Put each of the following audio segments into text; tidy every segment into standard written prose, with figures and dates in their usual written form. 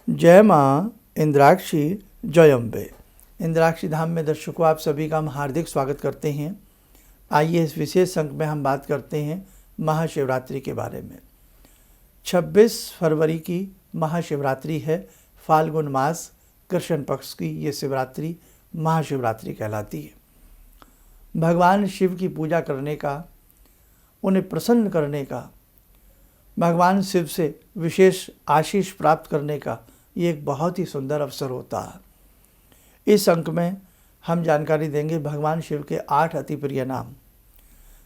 जय माँ इंद्राक्षी जय अम्बे। इंद्राक्षी धाम में दर्शकों आप सभी का हम हार्दिक स्वागत करते हैं। आइए इस विशेष अंक में हम बात करते हैं महाशिवरात्रि के बारे में। 26 फरवरी की महाशिवरात्रि है। फाल्गुन मास कृष्ण पक्ष की ये शिवरात्रि महाशिवरात्रि कहलाती है। भगवान शिव की पूजा करने का, उन्हें प्रसन्न करने का, भगवान शिव से विशेष आशीष प्राप्त करने का ये एक बहुत ही सुंदर अवसर होता है। इस अंक में हम जानकारी देंगे भगवान शिव के 8 अति प्रिय नाम,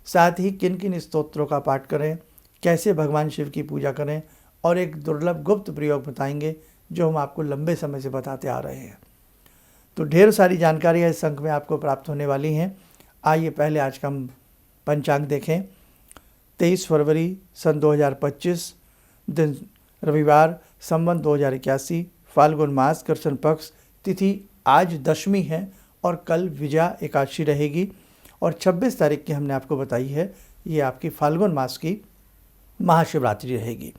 साथ ही किन किन स्तोत्रों का पाठ करें, कैसे भगवान शिव की पूजा करें, और एक दुर्लभ गुप्त प्रयोग बताएंगे जो हम आपको लंबे समय से बताते आ रहे हैं। तो ढेर सारी जानकारियाँ इस अंक में आपको प्राप्त होने वाली हैं। आइए पहले आज का हम पंचांग देखें। 23 फरवरी सन 2025 दिन रविवार, संवत 2081, फाल्गुन मास कृष्ण पक्ष, तिथि आज दशमी है और कल विजया एकादशी रहेगी। और 26 तारीख की हमने आपको बताई है ये आपकी फाल्गुन मास की महाशिवरात्रि रहेगी।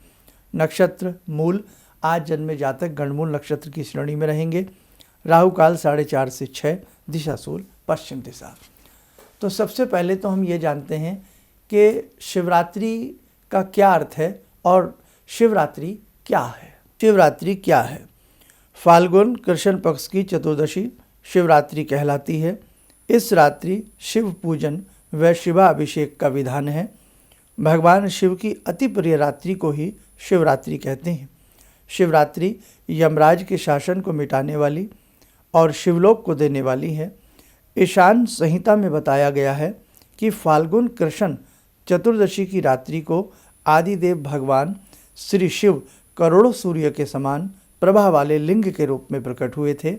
नक्षत्र मूल, आज जन्मे जातक गणमूल नक्षत्र की श्रेणी में रहेंगे। राहु काल 4:30 से 6, दिशा सूल पश्चिम दिशा। तो सबसे पहले तो हम ये जानते हैं कि शिवरात्रि का क्या अर्थ है और शिवरात्रि क्या है। शिवरात्रि क्या है? फाल्गुन कृष्ण पक्ष की चतुर्दशी शिवरात्रि कहलाती है। इस रात्रि शिव पूजन व शिवाभिषेक का विधान है। भगवान शिव की अति प्रिय रात्रि को ही शिवरात्रि कहते हैं। शिवरात्रि यमराज के शासन को मिटाने वाली और शिवलोक को देने वाली है। ईशान संहिता में बताया गया है कि फाल्गुन कृष्ण चतुर्दशी की रात्रि को आदिदेव भगवान श्री शिव करोड़ों सूर्य के समान प्रभा वाले लिंग के रूप में प्रकट हुए थे।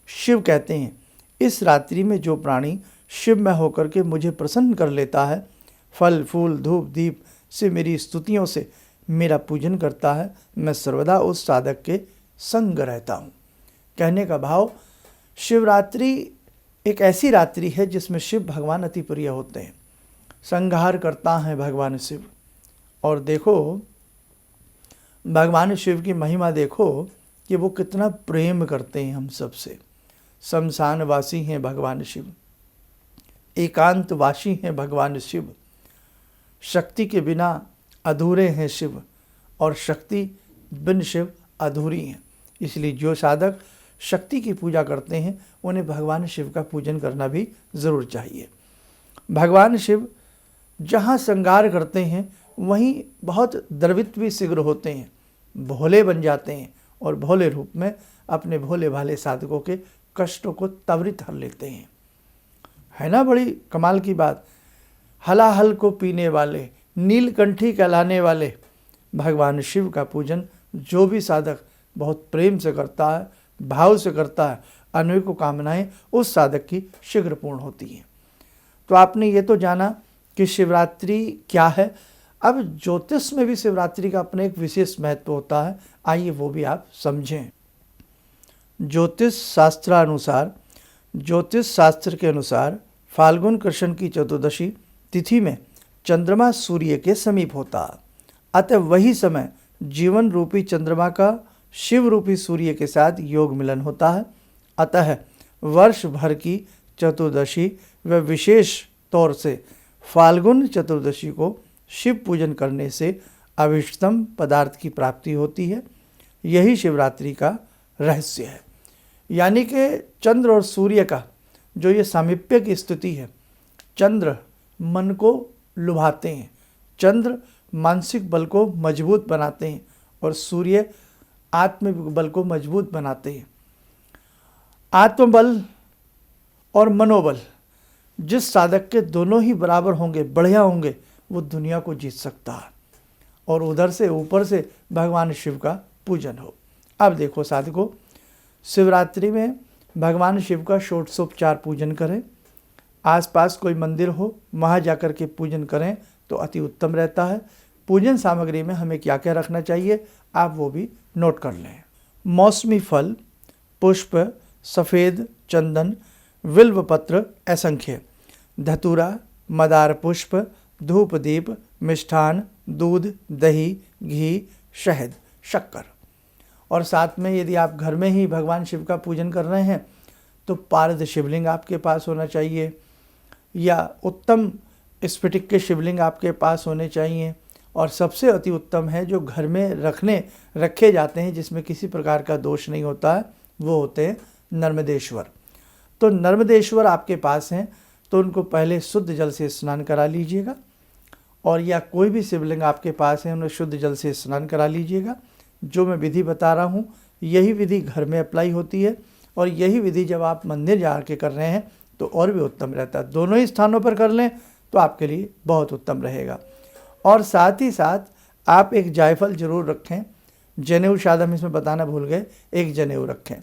शिव कहते हैं, इस रात्रि में जो प्राणी शिवमय होकर के मुझे प्रसन्न कर लेता है, फल फूल धूप दीप से मेरी स्तुतियों से मेरा पूजन करता है, मैं सर्वदा उस साधक के संग रहता हूँ। कहने का भाव, शिवरात्रि एक ऐसी रात्रि है जिसमें शिव भगवान अति प्रिय होते हैं। संहार करता है भगवान शिव। और देखो भगवान शिव की महिमा देखो कि वो कितना प्रेम करते हैं हम सबसे। शमशानवासी हैं भगवान शिव, एकांतवासी हैं भगवान शिव। शक्ति के बिना अधूरे हैं शिव और शक्ति बिन शिव अधूरी हैं। इसलिए जो साधक शक्ति की पूजा करते हैं उन्हें भगवान शिव का पूजन करना भी ज़रूर चाहिए। भगवान शिव जहाँ श्रृंगार करते हैं वहीं बहुत द्रवित शीघ्र होते हैं, भोले बन जाते हैं और भोले रूप में अपने भोले भाले साधकों के कष्टों को त्वरित हर लेते हैं। है ना बड़ी कमाल की बात। हलाहल को पीने वाले, नीलकंठी कहलाने वाले भगवान शिव का पूजन जो भी साधक बहुत प्रेम से करता है, भाव से करता है, अनेकों कामनाएं उस साधक की शीघ्र पूर्ण होती हैं। तो आपने ये तो जाना कि शिवरात्रि क्या है। अब ज्योतिष में भी शिवरात्रि का अपने एक विशेष महत्व होता है, आइए वो भी आप समझें। ज्योतिष शास्त्र के अनुसार फाल्गुन कृष्ण की चतुर्दशी तिथि में चंद्रमा सूर्य के समीप होता है। अतः वही समय जीवन रूपी चंद्रमा का शिव रूपी सूर्य के साथ योग मिलन होता है। अतः वर्ष भर की चतुर्दशी व विशेष तौर से फाल्गुन चतुर्दशी को शिव पूजन करने से अभिष्टतम पदार्थ की प्राप्ति होती है। यही शिवरात्रि का रहस्य है। यानी कि चंद्र और सूर्य का जो ये सामीप्य की स्थिति है, चंद्र मन को लुभाते हैं, चंद्र मानसिक बल को मजबूत बनाते हैं और सूर्य आत्मबल को मजबूत बनाते हैं। आत्मबल और मनोबल जिस साधक के दोनों ही बराबर होंगे, बढ़िया होंगे, वो दुनिया को जीत सकता है। और उधर से ऊपर से भगवान शिव का पूजन हो। अब देखो साधकों, शिवरात्रि में भगवान शिव का षोडशोपचार पूजन करें। आसपास कोई मंदिर हो वहाँ जाकर के पूजन करें तो अति उत्तम रहता है। पूजन सामग्री में हमें क्या क्या रखना चाहिए आप वो भी नोट कर लें। मौसमी फल, पुष्प, सफ़ेद चंदन, बिल्व पत्र असंख्य, धतूरा, मदार पुष्प, धूप दीप, मिष्ठान, दूध, दही, घी, शहद, शक्कर। और साथ में यदि आप घर में ही भगवान शिव का पूजन कर रहे हैं तो पारद शिवलिंग आपके पास होना चाहिए या उत्तम स्फटिक के शिवलिंग आपके पास होने चाहिए। और सबसे अति उत्तम है जो घर में रखे जाते हैं जिसमें किसी प्रकार का दोष नहीं होता है, वो होते हैं नर्मदेश्वर। तो नर्मदेश्वर आपके पास हैं तो उनको पहले शुद्ध जल से स्नान करा लीजिएगा, और या कोई भी शिवलिंग आपके पास है उन्हें शुद्ध जल से स्नान करा लीजिएगा। जो मैं विधि बता रहा हूँ यही विधि घर में अप्लाई होती है, और यही विधि जब आप मंदिर जा के कर रहे हैं तो और भी उत्तम रहता है। दोनों ही स्थानों पर कर लें तो आपके लिए बहुत उत्तम रहेगा। और साथ ही साथ आप एक जायफल जरूर रखें। जनेऊ शायद हम इसमें बताना भूल गए, एक जनेऊ रखें।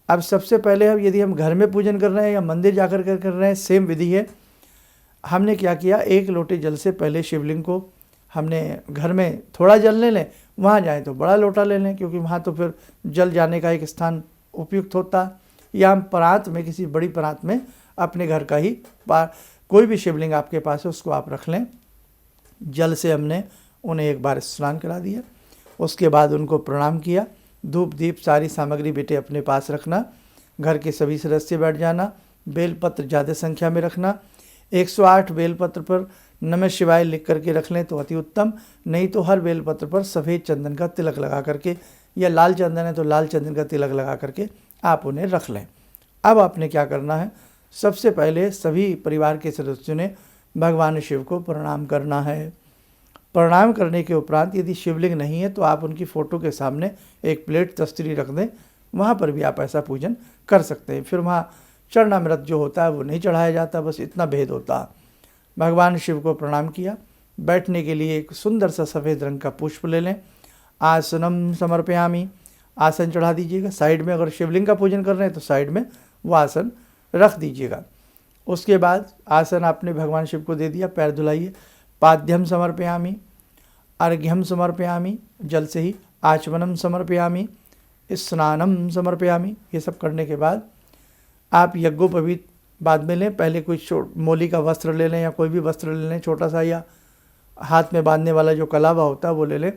अब सबसे पहले यदि हम घर में पूजन कर रहे हैं या मंदिर जाकर कर रहे हैं, सेम विधि है। हमने क्या किया, 1 लोटे जल से पहले शिवलिंग को हमने घर में थोड़ा जल ले लें, वहाँ जाएँ तो बड़ा लोटा ले लें, क्योंकि वहाँ तो फिर जल जाने का एक स्थान उपयुक्त होता है। या हम परात में, किसी बड़ी परात में अपने घर का ही कोई भी शिवलिंग आपके पास है उसको आप रख लें। जल से हमने उन्हें एक बार स्नान करा दिया, उसके बाद उनको प्रणाम किया। धूप दीप सारी सामग्री बेटे अपने पास रखना, घर के सभी सदस्य बैठ जाना, बेलपत्र ज़्यादा संख्या में रखना। 108 बेलपत्र पर नमः शिवाय लिख करके रख लें तो अति उत्तम, नहीं तो हर बेलपत्र पर सफ़ेद चंदन का तिलक लगा करके, या लाल चंदन है तो लाल चंदन का तिलक लगा करके आप उन्हें रख लें। अब आपने क्या करना है, सबसे पहले सभी परिवार के सदस्यों ने भगवान शिव को प्रणाम करना है। प्रणाम करने के उपरांत यदि शिवलिंग नहीं है तो आप उनकी फ़ोटो के सामने एक प्लेट तस्तरी रख दें, वहाँ पर भी आप ऐसा पूजन कर सकते हैं। फिर वहाँ चरणामृत जो होता है वो नहीं चढ़ाया जाता, बस इतना भेद होता है। भगवान शिव को प्रणाम किया। बैठने के लिए एक सुंदर सा सफ़ेद रंग का पुष्प ले लें। आसनम समर्पयामि, आसन चढ़ा दीजिएगा। साइड में अगर शिवलिंग का पूजन कर रहे हैं तो साइड में वो आसन रख दीजिएगा। उसके बाद आसन आपने भगवान शिव को दे दिया, पैर धुलाइए। पाद्यम समर्पयामि, अर्घ्यम समर्पयामि, जल से ही आचमनम समर्पयामि, स्नानम समर्पयामि। ये सब करने के बाद आप यज्ञोपवीत बाद में लें। पहले कोई मोली का वस्त्र ले लें या कोई भी वस्त्र ले लें छोटा सा, या हाथ में बांधने वाला जो कलावा होता है वो ले लें।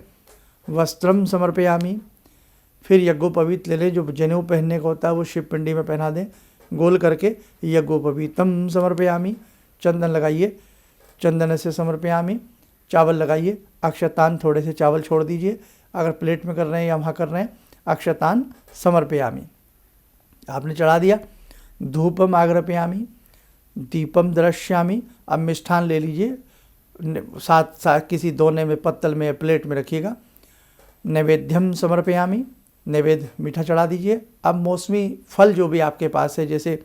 वस्त्रम समर्पयामि, फिर यज्ञोपवीत ले लें। जो जनेऊ पहनने का होता है वो शिव पिंडी में पहना दें गोल करके। यज्ञोपवीतम समर्पयामि, चंदन लगाइए, चंदन से समर्पयामि, चावल लगाइए। अक्षतान, थोड़े से चावल छोड़ दीजिए, अगर प्लेट में कर रहे हैं या वहाँ कर रहे हैं। अक्षतान समर्पयामि आपने चढ़ा दिया। धूपम आग्रपयामि, दीपम दृश्यामि। अब मिष्ठान ले लीजिए, साथ किसी दोने में, पत्तल में, प्लेट में रखिएगा। नैवेद्यम समर्पयामि, नैवेद्य मीठा चढ़ा दीजिए। अब मौसमी फल जो भी आपके पास है, जैसे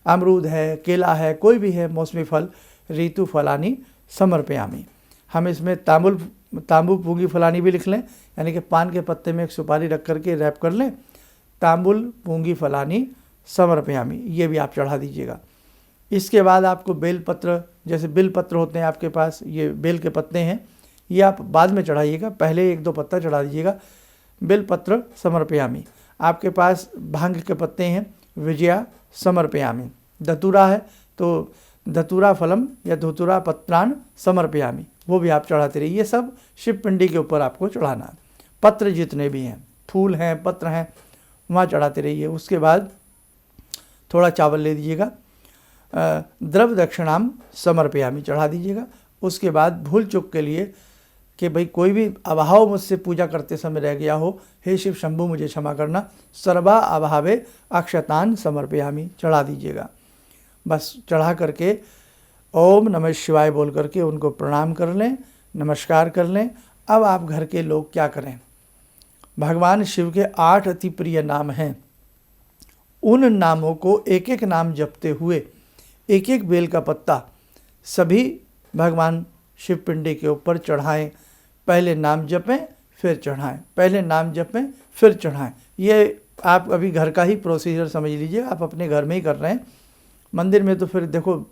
अमरूद है, केला है, कोई भी है मौसमी फल, ऋतु फलानी समर्पयामि। हम इसमें तांबू पूंगी फलानी भी लिख लें, यानी कि पान के पत्ते में एक सुपारी रख करके रैप कर लें। तांबुल पूंगी फलानी समर्पयामि, ये भी आप चढ़ा दीजिएगा। इसके बाद आपको बेलपत्र, जैसे बेलपत्र होते हैं आपके पास, ये बेल के पत्ते हैं, ये आप बाद में चढ़ाइएगा, पहले 1-2 पत्ता चढ़ा दीजिएगा। बेलपत्र समर्पयामि। आपके पास भांग के पत्ते हैं, विजया समर्पयामि। धतूरा है तो धतूरा फलम या धतूरा पत्रान समर्पयामि, वो भी आप चढ़ाते रहिए। ये सब शिव पिंडी के ऊपर आपको चढ़ाना है। पत्र जितने भी हैं, फूल हैं, पत्र हैं, वहाँ चढ़ाते रहिए। उसके बाद थोड़ा चावल ले दीजिएगा। द्रव दक्षिणाम समर्पयामि चढ़ा दीजिएगा। उसके बाद भूल चूक के लिए कि भाई कोई भी अभाव मुझसे पूजा करते समय रह गया हो, हे शिव शंभु मुझे क्षमा करना, सर्वा अभावे अक्षतान समर्पयामि चढ़ा दीजिएगा। बस चढ़ा करके ओम नमः शिवाय बोल करके उनको प्रणाम कर लें, नमस्कार कर लें। अब आप घर के लोग क्या करें, भगवान शिव के 8 अति प्रिय नाम हैं, उन नामों को एक एक नाम जपते हुए 1-1 बेल का पत्ता सभी भगवान शिव पिंडी के ऊपर चढ़ाएं। पहले नाम जपें फिर चढ़ाएं, पहले नाम जपें फिर चढ़ाएं। ये आप अभी घर का ही प्रोसीजर समझ लीजिए, आप अपने घर में ही कर रहे हैं। मंदिर में तो फिर देखो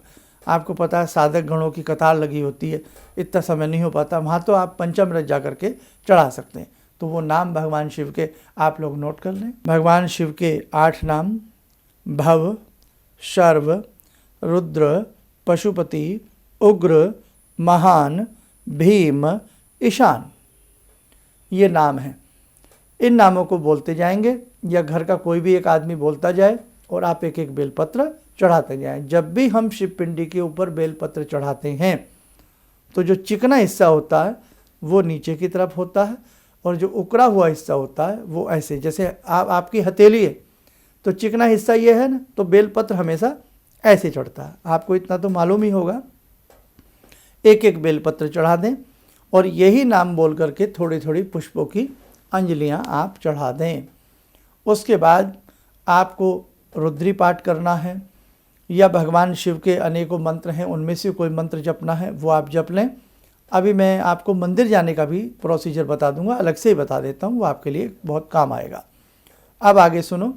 आपको पता है साधक गणों की कतार लगी होती है, इतना समय नहीं हो पाता। वहाँ तो आप पंचामृत जा करके चढ़ा सकते हैं। तो वो नाम भगवान शिव के आप लोग नोट कर लें। भगवान शिव के 8 नाम: भव, शर्व, रुद्र, पशुपति, उग्र, महान, भीम, ईशान, ये नाम हैं। इन नामों को बोलते जाएंगे या घर का कोई भी एक आदमी बोलता जाए और आप एक एक बेलपत्र चढ़ाते जाएं। जब भी हम शिव पिंडी के ऊपर बेलपत्र चढ़ाते हैं तो जो चिकना हिस्सा होता है वो नीचे की तरफ होता है और जो उकड़ा हुआ हिस्सा होता है वो ऐसे, जैसे आपकी हथेली है तो चिकना हिस्सा ये है ना, तो बेलपत्र हमेशा ऐसे चढ़ता है। आपको इतना तो मालूम ही होगा। एक एक बेलपत्र चढ़ा दें और यही नाम बोल करके थोड़ी थोड़ी पुष्पों की अंजलियां आप चढ़ा दें। उसके बाद आपको रुद्री पाठ करना है या भगवान शिव के अनेकों मंत्र हैं, उनमें से कोई मंत्र जपना है वो आप जप लें। अभी मैं आपको मंदिर जाने का भी प्रोसीजर बता दूंगा, अलग से ही बता देता हूँ, वो आपके लिए बहुत काम आएगा। अब आगे सुनो,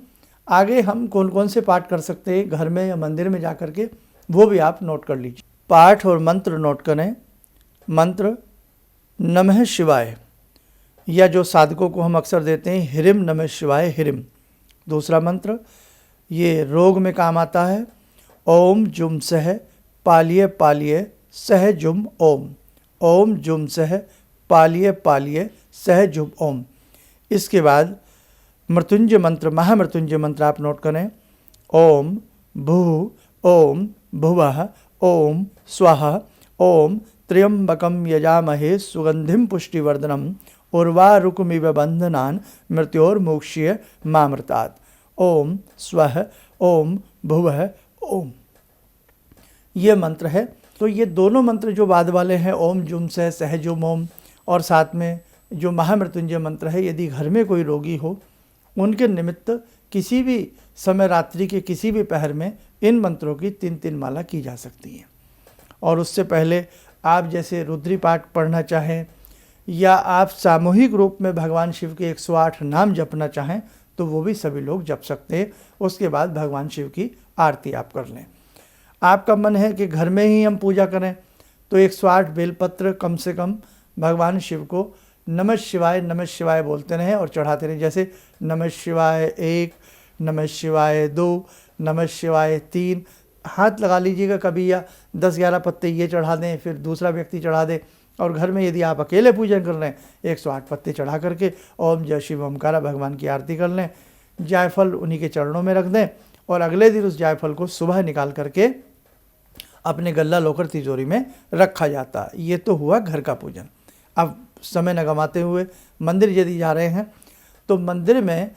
आगे हम कौन कौन से पाठ कर सकते हैं घर में या मंदिर में जा कर के, वो भी आप नोट कर लीजिए। पाठ और मंत्र नोट करें। मंत्र नमः शिवाय, या जो साधकों को हम अक्सर देते हैं हिरिम नमः शिवाय हिरिम। दूसरा मंत्र ये रोग में काम आता है, ओम जुम सह पालिय पालिय सह जुम ओम। ओम जुम सह पालिय पालिय सह जुम ओम। इसके बाद मृत्युंजय मंत्र, महामृत्युंजय मंत्र आप नोट करें। ओम भू ओम भुवः ओम स्वाहा ओम त्र्यंबकम यजामहे सुगंधिम पुष्टिवर्धनम उर्वारुकमिव बंधनान मृत्योर्मोक्ष्य मामृतात्। ओम स्वः ओम भुवः ओम, ये मंत्र है। तो ये दोनों मंत्र जो बाद वाले हैं, ओम जुम सह सह जुम ओम, और साथ में जो महामृत्युंजय मंत्र है, यदि घर में कोई रोगी हो उनके निमित्त किसी भी समय रात्रि के किसी भी पहर में इन मंत्रों की 3-3 माला की जा सकती है। और उससे पहले आप जैसे रुद्री पाठ पढ़ना चाहें या आप सामूहिक रूप में भगवान शिव के 108 नाम जपना चाहें तो वो भी सभी लोग जप सकते हैं। उसके बाद भगवान शिव की आरती आप कर लें। आपका मन है कि घर में ही हम पूजा करें तो 108 बेलपत्र कम से कम भगवान शिव को नमः शिवाय बोलते रहें और चढ़ाते रहें। जैसे नमः शिवाय 1, नमः शिवाय 2, नमः शिवाय 3, हाथ लगा लीजिएगा कभी, या 10-11 पत्ते ये चढ़ा दें, फिर दूसरा व्यक्ति चढ़ा दे। और घर में यदि आप अकेले पूजन कर रहे हैं 108 पत्ते चढ़ा करके ओम जय शिव ओमकारा भगवान की आरती कर लें। जायफल उन्हीं के चरणों में रख दें और अगले दिन उस जायफल को सुबह निकाल करके अपने गल्ला लोकर तिजोरी में रखा जाता है। ये तो हुआ घर का पूजन। अब समय न गंवाते हुए मंदिर यदि जा रहे हैं तो मंदिर में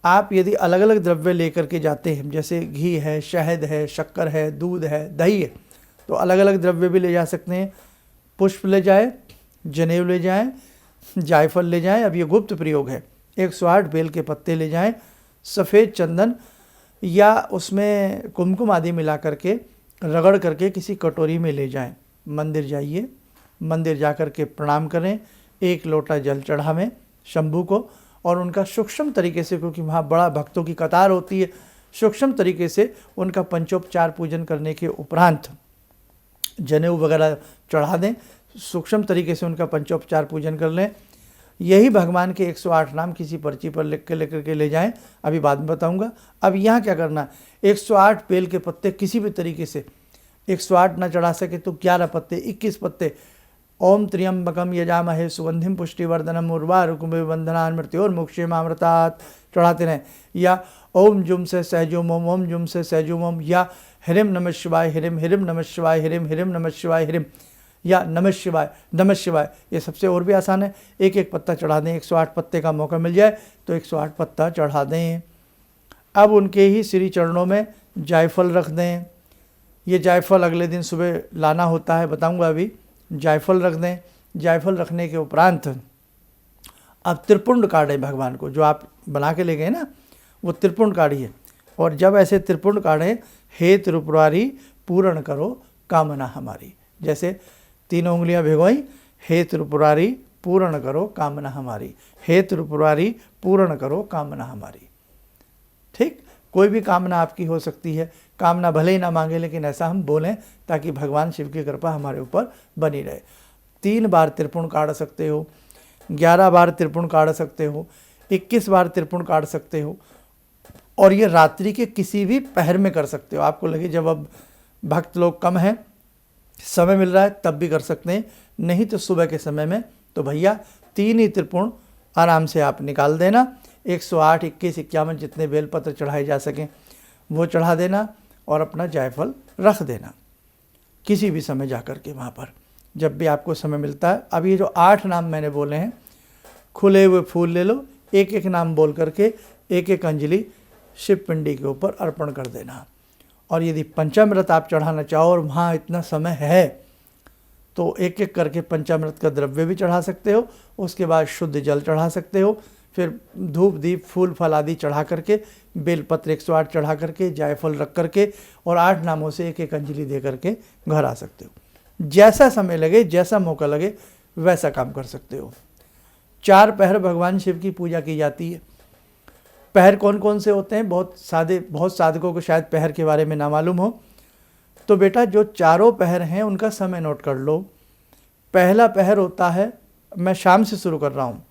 आप यदि अलग अलग द्रव्य लेकर के जाते हैं, जैसे घी है, शहद है, शक्कर है, दूध है, दही है, तो अलग अलग द्रव्य भी ले जा सकते हैं। पुष्प ले जाए, जनेऊ ले जाएं, जायफल ले जाएं, अब ये गुप्त प्रयोग है। 108 बेल के पत्ते ले जाएं, सफ़ेद चंदन या उसमें कुमकुम आदि मिला करके रगड़ करके किसी कटोरी में ले जाएं। मंदिर जाइए, मंदिर जा कर के प्रणाम करें, 1 लोटा जल चढ़ावें शंभू को और उनका सूक्ष्म तरीके से, क्योंकि वहाँ बड़ा भक्तों की कतार होती है, सूक्ष्म तरीके से उनका पंचोपचार पूजन करने के उपरांत जनेऊ वगैरह चढ़ा दें। सूक्ष्म तरीके से उनका पंचोपचार पूजन कर लें। यही भगवान के 108 नाम किसी पर्ची पर लिख के लेकर के ले जाएं, अभी बाद में बताऊंगा। अब यहाँ क्या करना है, 108 बेल के पत्ते किसी भी तरीके से 108 ना चढ़ा सके तो 11 पत्ते, 21 पत्ते ओम त्र्यंबकम यजामहे सुगंधिम पुष्टिवर्धनम उर्वारुकमिव बंधनान् मृत्योर्मोक्ष्य मामृतात् चढ़ाते रहें। या ओम जुम से सहजुम ओम, ओम जुम से सहजुम ओम, या हिरिम नमः शिवाय हिरिम, हिरिम नमः शिवाय हिरिम, हिरिम नमः शिवाय हिरिम, या नमः शिवाय। ये सबसे और भी आसान है। 1-1 पत्ता चढ़ा दें। 108 पत्ते का मौका मिल जाए तो 108 पत्ता चढ़ा दें। अब उनके ही श्री चरणों में जायफल रख दें। ये जायफल अगले दिन सुबह लाना होता है, बताऊंगा अभी। जायफल रख दें। जायफल रखने के उपरांत अब त्रिपुंड काढ़ें भगवान को, जो आप बना के ले गए ना, वो त्रिपुंड काढ़िए। और जब ऐसे त्रिपुंड काढ़ें, हे त्रिपुरारी पूर्ण करो कामना हमारी, जैसे 3 उंगलियां भिगोई, हे त्रिपुरारी पूर्ण करो कामना हमारी, हे त्रिपुरारी पूर्ण करो कामना हमारी। ठीक, कोई भी कामना आपकी हो सकती है। कामना भले ही ना मांगे, लेकिन ऐसा हम बोलें ताकि भगवान शिव की कृपा हमारे ऊपर बनी रहे। 3 बार त्रिपुंड काढ़ सकते हो, 11 बार त्रिपुंड काढ़ सकते हो, 21 बार त्रिपुंड काढ़ सकते हो। और ये रात्रि के किसी भी पहर में कर सकते हो। आपको लगे जब अब भक्त लोग कम हैं समय मिल रहा है तब भी कर सकते हैं, नहीं तो सुबह के समय में तो भैया 3 ही त्रिपुण आराम से आप निकाल देना। 108, 21, 51 जितने बेलपत्र चढ़ाए जा सकें वो चढ़ा देना और अपना जायफल रख देना किसी भी समय जा कर के वहाँ पर, जब भी आपको समय मिलता है। अब ये जो 8 नाम मैंने बोले हैं, खुले हुए फूल ले लो, एक एक नाम बोल करके एक एक अंजलि शिव पिंडी के ऊपर अर्पण कर देना। और यदि पंचामृत आप चढ़ाना चाहो और वहाँ इतना समय है तो एक एक करके पंचामृत का द्रव्य भी चढ़ा सकते हो, उसके बाद शुद्ध जल चढ़ा सकते हो, फिर धूप दीप फूल फल आदि चढ़ा करके, बेलपत्र 108 चढ़ा करके, जायफल रख करके और 8 नामों से एक एक अंजलि दे करके घर आ सकते हो। जैसा समय लगे, जैसा मौका लगे वैसा काम कर सकते हो। 4 पहर भगवान शिव की पूजा की जाती है। पहर कौन कौन से होते हैं? बहुत साधकों को शायद पहर के बारे में ना मालूम हो, तो बेटा जो चारों पहर हैं उनका समय नोट कर लो। पहला पहर होता है, मैं शाम से शुरू कर रहा हूँ,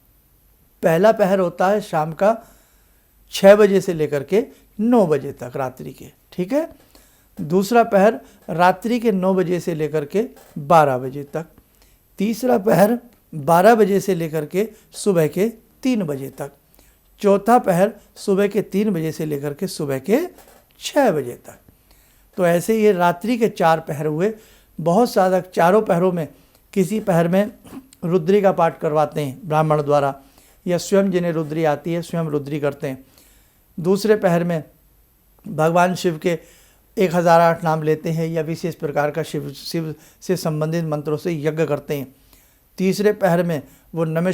पहला पहर होता है शाम का 6 बजे से लेकर के 9 बजे तक रात्रि के, ठीक है। दूसरा पहर रात्रि के 9 बजे से लेकर के 12 बजे तक। तीसरा पहर 12 बजे से लेकर के सुबह के 3 बजे तक। चौथा पहर सुबह के 3 बजे से लेकर के सुबह के 6 बजे तक। तो ऐसे ये रात्रि के 4 पहर हुए। बहुत साधक चारों पहरों में किसी पहर में रुद्री का पाठ करवाते हैं ब्राह्मण द्वारा, या स्वयं जिन्हें रुद्री आती है स्वयं रुद्री करते हैं। दूसरे पहर में भगवान शिव के 1008 नाम लेते हैं या विशेष प्रकार का शिव से संबंधित मंत्रों से यज्ञ करते हैं। तीसरे पहर में वो नमः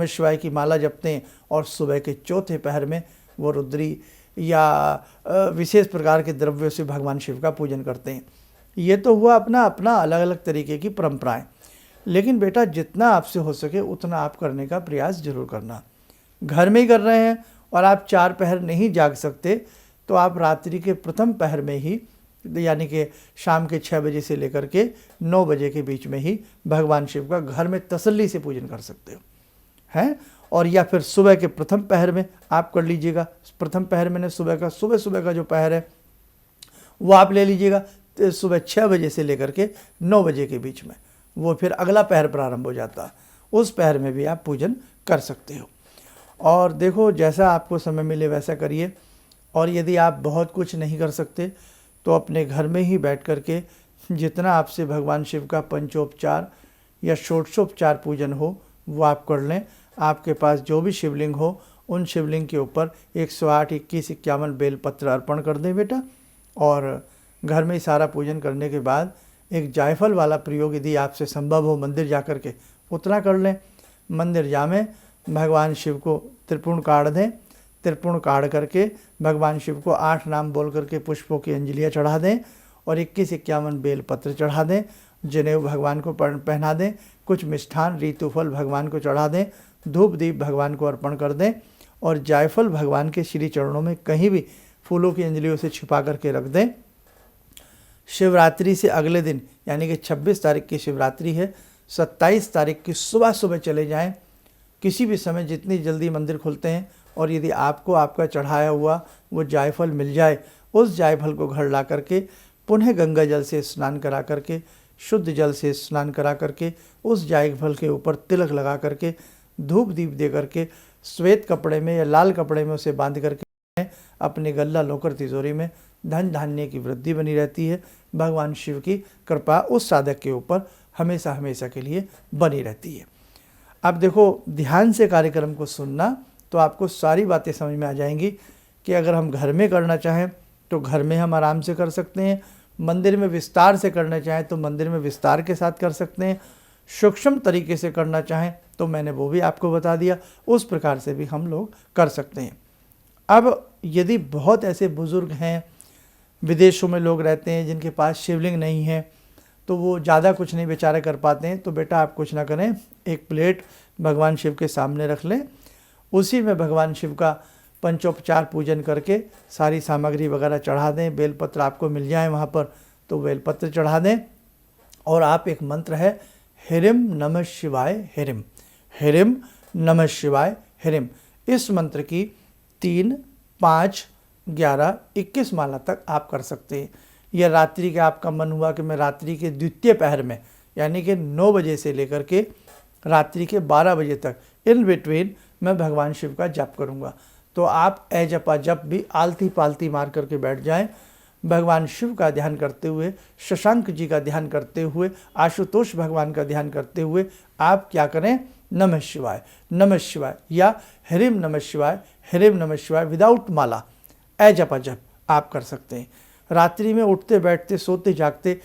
शिवाय की माला जपते हैं और सुबह के चौथे पहर में वो रुद्री या विशेष प्रकार के द्रव्यों से भगवान शिव का पूजन करते हैं। ये तो हुआ अपना अपना अलग अलग तरीके की परंपराएं, लेकिन बेटा जितना आपसे हो सके उतना आप करने का प्रयास जरूर करना। घर में ही कर रहे हैं और आप 4 पहर नहीं जाग सकते तो आप रात्रि के प्रथम पहर में ही, यानी कि शाम के 6 बजे से लेकर के 9 बजे के बीच में ही भगवान शिव का घर में तसल्ली से पूजन कर सकते हो, हैं। और या फिर सुबह के प्रथम पहर में आप कर लीजिएगा। प्रथम पहर में सुबह का जो पहर है वो आप ले लीजिएगा सुबह 6 बजे से लेकर के 9 बजे के बीच में, वो फिर अगला पहर प्रारंभ हो जाता है, उस पहर में भी आप पूजन कर सकते हो। और देखो जैसा आपको समय मिले वैसा करिए। और यदि आप बहुत कुछ नहीं कर सकते तो अपने घर में ही बैठ कर के जितना आपसे भगवान शिव का पंचोपचार या षोडशोपचार पूजन हो वो आप कर लें। आपके पास जो भी शिवलिंग हो उन शिवलिंग के ऊपर 108, 21, 51 बेलपत्र अर्पण कर दें बेटा। और घर में ही सारा पूजन करने के बाद एक जायफल वाला प्रयोग यदि आपसे संभव हो मंदिर जा कर के उतना कर लें। मंदिर जामें, भगवान शिव को त्रिपुण काढ़ दें, त्रिपुण काढ़ करके भगवान शिव को 8 नाम बोल करके पुष्पों की अंजलियाँ चढ़ा दें और 21, 51 बेलपत्र चढ़ा दें, जनेऊ भगवान को पहना दें, कुछ मिष्ठान ऋतुफल भगवान को चढ़ा दें, धूप दीप भगवान को अर्पण कर दें और जायफल भगवान के श्री चरणों में कहीं भी फूलों की अंजलियों से छिपा करके रख दें। शिवरात्रि से अगले दिन यानी कि 26 तारीख की शिवरात्रि है, 27 तारीख की सुबह सुबह चले जाएं किसी भी समय, जितनी जल्दी मंदिर खुलते हैं। और यदि आपको आपका चढ़ाया हुआ वो जायफल मिल जाए, उस जायफल को घर ला करके पुनः गंगा जल से स्नान करा करके, शुद्ध जल से स्नान करा करके, उस जायफल के ऊपर तिलक लगा करके, धूप दीप दे करके, श्वेत कपड़े में या लाल कपड़े में उसे बांध करके अपने गल्ला लोकर तिजोरी में धन धान्य की वृद्धि बनी रहती है। भगवान शिव की कृपा उस साधक के ऊपर हमेशा हमेशा के लिए बनी रहती है। अब देखो ध्यान से कार्यक्रम को सुनना तो आपको सारी बातें समझ में आ जाएंगी कि अगर हम घर में करना चाहें तो घर में हम आराम से कर सकते हैं, मंदिर में विस्तार से करना चाहें तो मंदिर में विस्तार के साथ कर सकते हैं, सूक्ष्म तरीके से करना चाहें तो मैंने वो भी आपको बता दिया, उस प्रकार से भी हम लोग कर सकते हैं। अब यदि बहुत ऐसे बुज़ुर्ग हैं, विदेशों में लोग रहते हैं जिनके पास शिवलिंग नहीं है, तो वो ज़्यादा कुछ नहीं बेचारे कर पाते हैं, तो बेटा आप कुछ ना करें, एक प्लेट भगवान शिव के सामने रख लें, उसी में भगवान शिव का पंचोपचार पूजन करके सारी सामग्री वगैरह चढ़ा दें। बेलपत्र आपको मिल जाए वहाँ पर तो बेलपत्र चढ़ा दें। और आप एक मंत्र है हिरिम नमः शिवाय हिरिम, हिरिम नमः शिवाय हिरिम, इस मंत्र की 3, 5, 11, 21 माला तक आप कर सकते हैं। या रात्रि के आपका मन हुआ कि मैं रात्रि के द्वितीय पहर में यानी कि 9 बजे से लेकर के रात्रि के 12 बजे तक इन बिटवीन मैं भगवान शिव का जप करूँगा, तो आप जपा जप भी आलती पालती मार करके बैठ जाएं, भगवान शिव का ध्यान करते हुए, शशांक जी का ध्यान करते हुए, आशुतोष भगवान का ध्यान करते हुए आप क्या करें, नमः शिवाय या ह्रीम नमः शिवाय विदाउट माला जपा जप आप कर सकते हैं। रात्रि में उठते बैठते सोते जागते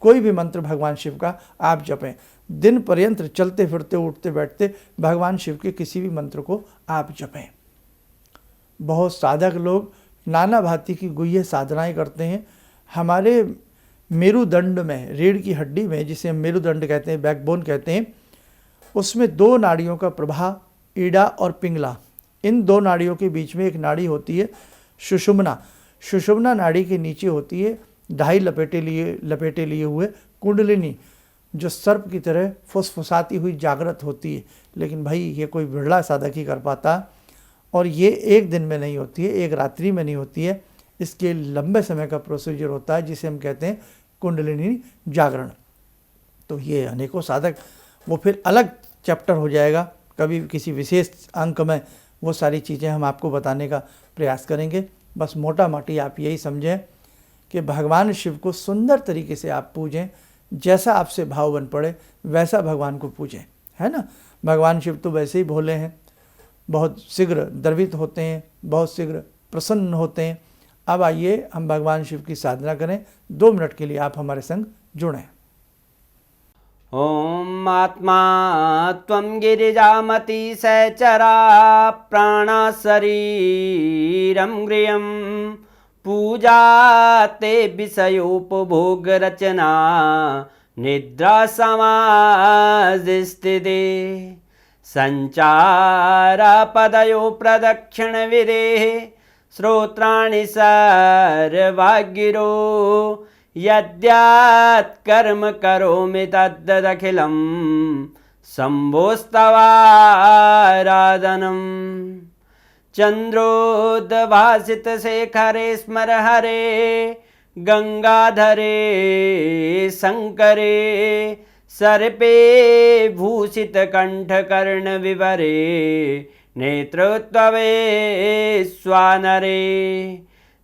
कोई भी मंत्र भगवान शिव का आप जपें। दिन पर्यंत चलते फिरते उठते बैठते भगवान शिव के किसी भी मंत्र को आप जपें। बहुत साधक लोग नाना भांति की गुह्य साधनाएं करते हैं। हमारे मेरुदंड में, रीढ़ की हड्डी में, जिसे हम मेरुदंड कहते हैं, बैकबोन कहते हैं, उसमें 2 नाड़ियों का प्रभाव, ईड़ा और पिंगला, इन 2 नाड़ियों के बीच में एक नाड़ी होती है सुषुम्ना नाड़ी के नीचे होती है 2.5 लपेटे लिए हुए कुंडलिनी, जो सर्प की तरह फुसफुसाती हुई जागृत होती है। लेकिन भाई ये कोई बिरला साधक ही कर पाता, और ये एक दिन में नहीं होती है, एक रात्रि में नहीं होती है, इसके लंबे समय का प्रोसीजर होता है जिसे हम कहते हैं कुंडलिनी जागरण। तो ये अनेकों साधक, वो फिर अलग चैप्टर हो जाएगा, कभी किसी विशेष अंक में वो सारी चीज़ें हम आपको बताने का प्रयास करेंगे। बस मोटा मोटी आप यही समझें कि भगवान शिव को सुंदर तरीके से आप पूजें, जैसा आपसे भाव बन पड़े वैसा भगवान को पूजें, है ना। भगवान शिव तो वैसे ही भोले हैं, बहुत शीघ्र द्रवित होते हैं, बहुत शीघ्र प्रसन्न होते हैं। अब आइए हम भगवान शिव की साधना करें। 2 मिनट के लिए आप हमारे संग जुड़ें। ॐ आत्मा त्वं गिरिजामति सहचरा प्राणा शरीरं गृहं पूजा ते विषयोपभोगरचना निद्रा समाधिस्थिते संचारपदयो प्रदक्षिणविधेः श्रोत्राणि सर्वागिरो यद्यात् कर्म करोमि तद्दखिलं शम्भोस्तवाराधनम् चन्द्रोद्भासितशेखरे स्मर हरे गंगाधरे शङ्करे सर्पे भूषितकण्ठकर्णविवरे नेत्रोत्तवे स्वानरे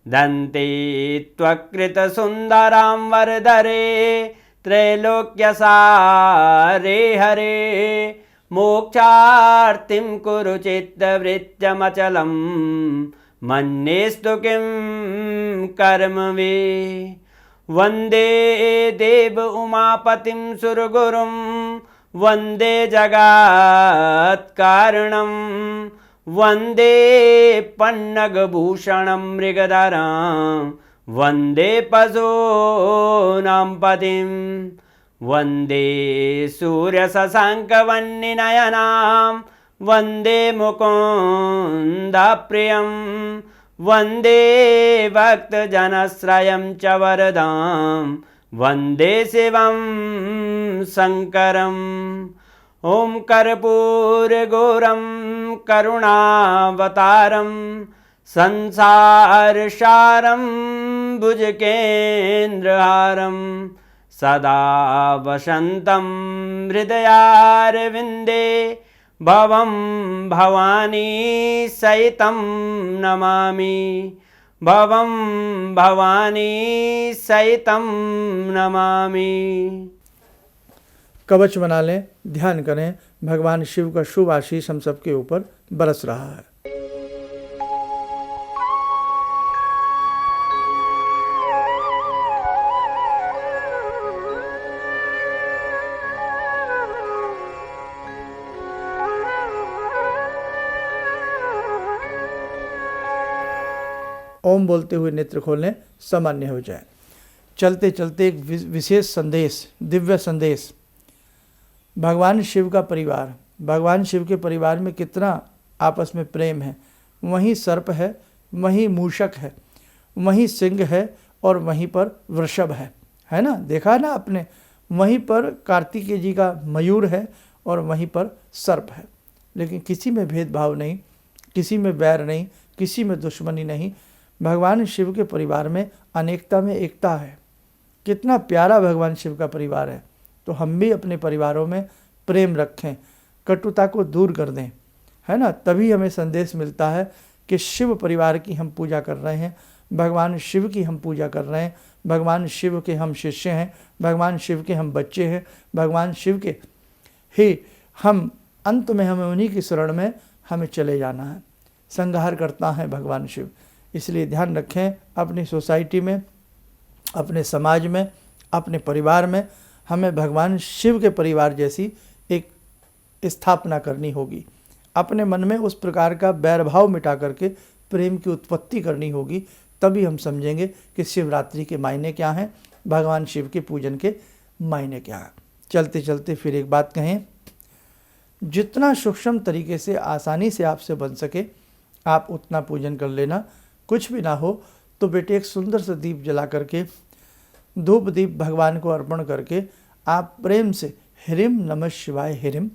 दन्ते त्वकृतसुन्दरां वरदरे त्रैलोक्यसारे हरे मोक्षार्तिं कुरु चित्तवृत्त्यमचलं मन्येस्तु किं कर्म वे वन्दे देव उमापतिं सुरगुरुं वन्दे जगत्कारणं वन्दे पन्नगभूषणं मृगधरं वन्दे पशूनां पतिं वन्दे सूर्यशशाङ्कवह्निनयनां वन्दे मुकुन्दप्रियं वन्दे भक्तजनश्रयं च वरदां वन्दे शिवं शङ्करम् ॐ कर्पूरगौरं करुणावतारं संसारसारं भुजगेन्द्रहारं सदा वसन्तं हृदयारविन्दे भवं भवानी सहितं नमामि भवं भवानी सहितं नमामि। कवच बना लें, ध्यान करें, भगवान शिव का शुभ आशीष हम सबके ऊपर बरस रहा है। ओम बोलते हुए नेत्र खोलें, सामान्य हो जाए। चलते चलते एक विशेष संदेश, दिव्य संदेश। भगवान शिव का परिवार, भगवान शिव के परिवार में कितना आपस में प्रेम है। वहीं सर्प है, वहीं मूषक है, वहीं सिंह है और वहीं पर वृषभ है ना, देखा ना आपने। वहीं पर कार्तिकेय जी का मयूर है और वहीं पर सर्प है। लेकिन किसी में भेदभाव नहीं, किसी में बैर नहीं, किसी में दुश्मनी नहीं। भगवान शिव के परिवार में अनेकता में एकता है। कितना प्यारा भगवान शिव का परिवार है। तो हम भी अपने परिवारों में प्रेम रखें, कटुता को दूर कर दें, है ना। तभी हमें संदेश मिलता है कि शिव परिवार की हम पूजा कर रहे हैं, भगवान शिव की हम पूजा कर रहे हैं, भगवान शिव के हम शिष्य हैं, भगवान शिव के हम बच्चे हैं, भगवान शिव के ही हम अंत में हमें उन्हीं की शरण में हमें चले जाना है। संहार करता है भगवान शिव। इसलिए ध्यान रखें, अपनी सोसाइटी में, अपने समाज में, अपने परिवार में हमें भगवान शिव के परिवार जैसी एक स्थापना करनी होगी। अपने मन में उस प्रकार का बैर भाव मिटा करके प्रेम की उत्पत्ति करनी होगी। तभी हम समझेंगे कि शिवरात्रि के मायने क्या हैं, भगवान शिव के पूजन के मायने क्या हैं। चलते चलते फिर एक बात कहें, जितना सूक्ष्म तरीके से आसानी से आपसे बन सके आप उतना पूजन कर लेना। कुछ भी ना हो तो बेटे एक सुंदर सा दीप जला करके, धूप दीप भगवान को अर्पण करके आप प्रेम से ह्रीम नमः शिवाय ह्रीम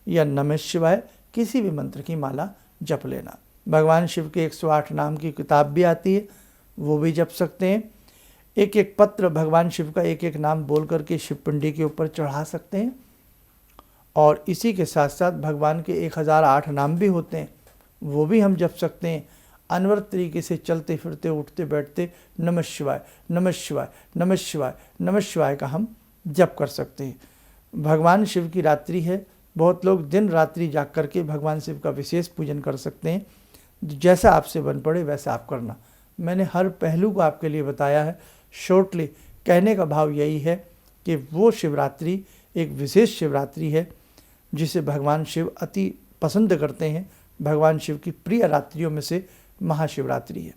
या नमः शिवाय किसी भी मंत्र की माला जप लेना। भगवान शिव के 108 नाम की किताब भी आती है, वो भी जप सकते हैं। एक एक पत्र भगवान शिव का एक एक नाम बोल करके शिवपिंडी के ऊपर चढ़ा सकते हैं। और इसी के साथ साथ भगवान के 1008 नाम भी होते हैं, वो भी हम जप सकते हैं। अनवरत तरीके से चलते फिरते उठते बैठते नमः शिवाय नमः शिवाय नमः शिवाय नमः शिवाय का हम जप कर सकते हैं। भगवान शिव की रात्रि है, बहुत लोग दिन रात्रि जाग करके भगवान शिव का विशेष पूजन कर सकते हैं। जैसा आपसे बन पड़े वैसा आप करना। मैंने हर पहलू को आपके लिए बताया है। शॉर्टली कहने का भाव यही है कि वो शिवरात्रि एक विशेष शिवरात्रि है जिसे भगवान शिव अति पसंद करते हैं। भगवान शिव की प्रिय रात्रियों में से महाशिवरात्रि है।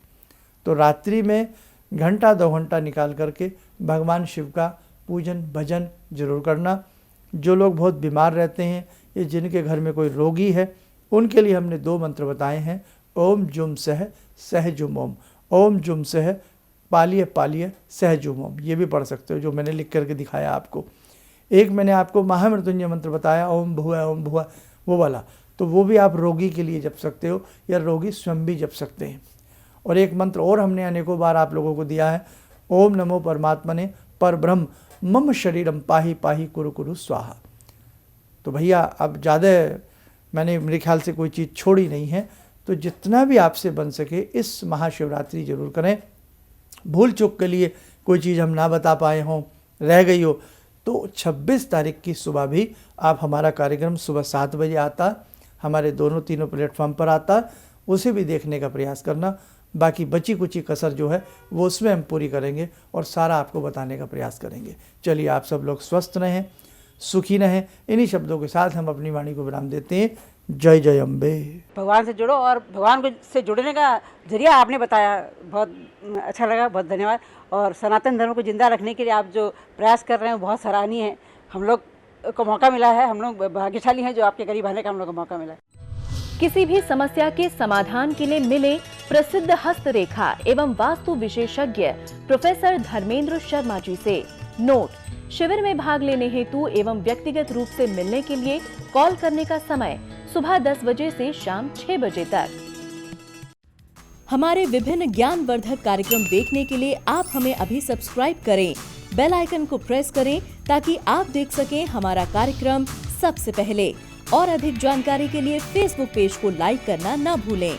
तो रात्रि में घंटा 2 घंटा निकाल करके भगवान शिव का पूजन भजन जरूर करना। जो लोग बहुत बीमार रहते हैं या जिनके घर में कोई रोगी है, उनके लिए हमने 2 मंत्र बताए हैं। ओम जुम सह सह जुम ओम, ओम जुम सह पालिय पालिय सह जुम ओम, ये भी पढ़ सकते हो, जो मैंने लिख करके दिखाया आपको। एक मैंने आपको महामृत्युंजय मंत्र बताया, ओम भुआ, वो वाला, तो वो भी आप रोगी के लिए जप सकते हो या रोगी स्वयं भी जप सकते हैं। और एक मंत्र और हमने अनेकों बार आप लोगों को दिया है, ओम नमो परमात्मने परब्रह्म मम शरीरम पाहि पाहि कुरु कुरु स्वाहा। तो भैया अब ज़्यादा मैंने मेरे ख्याल से कोई चीज़ छोड़ी नहीं है। तो जितना भी आपसे बन सके इस महाशिवरात्रि जरूर करें। भूल चूक के लिए कोई चीज़ हम ना बता पाए हों, रह गई हो, तो 26 तारीख की सुबह भी आप हमारा कार्यक्रम सुबह 7 बजे आता, हमारे दोनों तीनों प्लेटफॉर्म पर आता, उसे भी देखने का प्रयास करना। बाकी बची कुची कसर जो है वो उसमें हम पूरी करेंगे और सारा आपको बताने का प्रयास करेंगे। चलिए, आप सब लोग स्वस्थ रहें, सुखी रहें। इन्हीं शब्दों के साथ हम अपनी वाणी को विराम देते हैं। जय जय अम्बे। भगवान से जुड़ो और भगवान से जुड़ने का जरिया आपने बताया, बहुत अच्छा लगा, बहुत धन्यवाद। और सनातन धर्म को जिंदा रखने के लिए आप जो प्रयास कर रहे हैं बहुत सराहनीय है। हम लोग को मौका मिला है, हम लोग भाग्यशाली हैं जो आपके करीब आने का हम लोग को मौका मिला है। किसी भी समस्या के समाधान के लिए मिले प्रसिद्ध हस्तरेखा एवं वास्तु विशेषज्ञ प्रोफेसर धर्मेंद्र शर्मा जी से। नोट: शिविर में भाग लेने हेतु एवं व्यक्तिगत रूप से मिलने के लिए कॉल करने का समय सुबह 10 बजे से शाम 6 बजे तक। हमारे विभिन्न ज्ञानवर्धक कार्यक्रम देखने के लिए आप हमें अभी सब्सक्राइब करें, बेल आइकन को प्रेस करें ताकि आप देख सकें हमारा कार्यक्रम सबसे पहले। और अधिक जानकारी के लिए फेसबुक पेज को लाइक करना न भूलें।